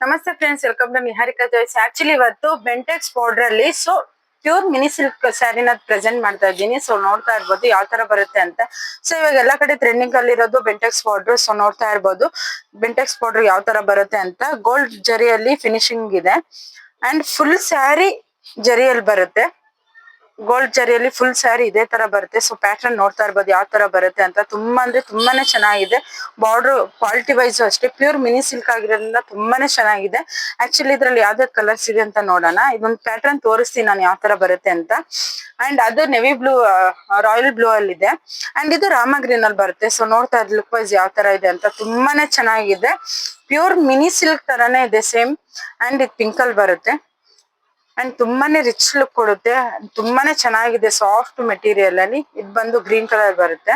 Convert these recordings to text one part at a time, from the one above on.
ನಮಸ್ತೆ friends, welcome to Niharika Joys. Actually ಇವತ್ತು Bentex powder ಅಲ್ಲಿ ಪ್ಯೂರ್ ಮಿನಿ ಸಿಲ್ಕ್ ಸ್ಯಾರಿನ ಪ್ರೆಸೆಂಟ್ ಮಾಡ್ತಾ ಇದ್ದೀನಿ. ಸೊ ನೋಡ್ತಾ ಇರ್ಬೋದು ಯಾವ ತರ ಬರುತ್ತೆ ಅಂತ. ಸೊ ಇವಾಗ ಎಲ್ಲಾ ಕಡೆ ಟ್ರೆಂಡಿಂಗ್ ಅಲ್ಲಿ ಇರೋದು ಬೆಂಟೆಕ್ಸ್ ಪೌಡರ್. ಸೊ ನೋಡ್ತಾ ಇರ್ಬೋದು ಬೆಂಟೆಕ್ಸ್ ಪೌಡರ್ ಯಾವ ತರ ಬರುತ್ತೆ ಅಂತ. ಗೋಲ್ಡ್ ಜರಿಯಲ್ಲಿ ಫಿನಿಶಿಂಗ್ ಇದೆ ಅಂಡ್ ಫುಲ್ ಸ್ಯಾರಿ ಜರಿಯಲ್ಲಿ ಬರುತ್ತೆ. ಗೋಲ್ಡ್ ಜರಿಯಲ್ಲಿ ಫುಲ್ ಸ್ಯಾರಿ ಇದೇ ತರ ಬರುತ್ತೆ. ಸೊ ಪ್ಯಾಟರ್ನ್ ನೋಡ್ತಾ ಇರ್ಬೋದು ಯಾವ ತರ ಬರುತ್ತೆ ಅಂತ. ತುಂಬಾ ಅಂದ್ರೆ ತುಂಬಾನೇ ಚೆನ್ನಾಗಿದೆ. ಬಾರ್ಡರ್ ಕ್ವಾಲಿಟಿ ವೈಸ್ ಅಷ್ಟೇ ಪ್ಯೂರ್ ಮಿನಿ ಸಿಲ್ಕ್ ಆಗಿರೋದ್ರಿಂದ ತುಂಬಾನೇ ಚೆನ್ನಾಗಿದೆ. ಆಕ್ಚುಲಿ ಇದ್ರಲ್ಲಿ ಯಾವ್ದಾವ್ದು ಕಲರ್ಸ್ ಇದೆ ಅಂತ ನೋಡೋಣ. ಇದೊಂದು ಪ್ಯಾಟರ್ನ್ ತೋರಿಸ್ತೀನಿ ನಾನು ಯಾವ ತರ ಬರುತ್ತೆ ಅಂತ. ಅಂಡ್ ಅದು ನೆವಿ ಬ್ಲೂ, ರಾಯಲ್ ಬ್ಲೂ ಅಲ್ಲಿ ಇದೆ. ಅಂಡ್ ಇದು ರಾಮ ಗ್ರೀನ್ ಅಲ್ಲಿ ಬರುತ್ತೆ. ಸೊ ನೋಡ್ತಾ ಇದ್ ಲುಕ್ ವೈಸ್ ಯಾವ ತರ ಇದೆ ಅಂತ. ತುಂಬಾನೇ ಚೆನ್ನಾಗಿದೆ. ಪ್ಯೂರ್ ಮಿನಿ ಸಿಲ್ಕ್ ತರಾನೇ ಇದೆ ಸೇಮ್. ಅಂಡ್ ಇದು ಪಿಂಕ್ ಅಲ್ಲಿ ಬರುತ್ತೆ ಅಂಡ್ ತುಂಬಾನೇ ರಿಚ್ ಲುಕ್ ಕೊಡುತ್ತೆ. ತುಂಬಾನೇ ಚೆನ್ನಾಗಿದೆ. ಸಾಫ್ಟ್ ಮೆಟೀರಿಯಲ್ ಅಲ್ಲಿ ಇದು ಬಂದು ಗ್ರೀನ್ ಕಲರ್ ಬರುತ್ತೆ.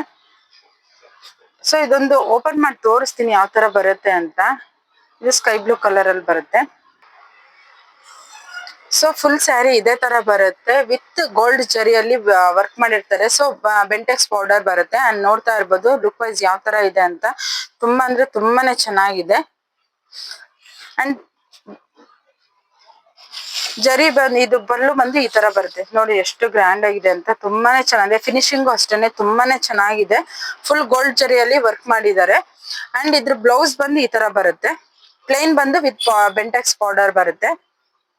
ಸೊ ಇದೊಂದು ಓಪನ್ ಮಾಡಿ ತೋರಿಸ್ತೀನಿ ಯಾವ ತರ ಬರುತ್ತೆ ಅಂತ. ಇದು ಸ್ಕೈ ಬ್ಲೂ ಕಲರ್ ಅಲ್ಲಿ ಬರುತ್ತೆ. ಸೊ ಫುಲ್ ಸ್ಯಾರಿ ಇದೇ ತರ ಬರುತ್ತೆ ವಿತ್ ಗೋಲ್ಡ್ ಜರಿಯಲ್ಲಿ ವರ್ಕ್ ಮಾಡಿರ್ತಾರೆ. ಸೊ ಬೆಂಟೆಕ್ಸ್ ಪೌಡರ್ ಬರುತ್ತೆ ಅಂಡ್ ನೋಡ್ತಾ ಇರ್ಬೋದು ಲುಕ್ ವೈಸ್ ಯಾವ ತರ ಇದೆ ಅಂತ. ತುಂಬಾ ಅಂದ್ರೆ ತುಂಬಾನೇ ಚೆನ್ನಾಗಿದೆ. ಅಂಡ್ ಜರಿ ಇದು ಬಲ್ಲು ಬಂದು ಈ ತರ ಬರುತ್ತೆ. ನೋಡಿ ಎಷ್ಟು ಗ್ರ್ಯಾಂಡ್ ಆಗಿದೆ ಅಂತ. ತುಂಬಾನೇ ಚೆನ್ನಾಗಿದೆ. ಫಿನಿಶಿಂಗು ಅಷ್ಟೇನೆ ತುಂಬಾನೇ ಚೆನ್ನಾಗಿದೆ. ಫುಲ್ ಗೋಲ್ಡ್ ಜರಿಯಲ್ಲಿ ವರ್ಕ್ ಮಾಡಿದ್ದಾರೆ. ಅಂಡ್ ಇದ್ರ ಬ್ಲೌಸ್ ಬಂದು ಈ ತರ ಬರುತ್ತೆ. ಪ್ಲೇನ್ ಬಂದು ವಿತ್ ಬೆಂಟೆಕ್ಸ್ ಪೌಡರ್ ಬರುತ್ತೆ.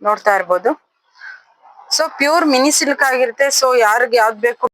ನೋಡ್ತಾ ಇರ್ಬೋದು. ಸೊ ಪ್ಯೂರ್ ಮಿನಿ ಸಿಲ್ಕ್ ಆಗಿರುತ್ತೆ. ಸೊ ಯಾರಿಗೆ ಯಾವ್ದು ಬೇಕು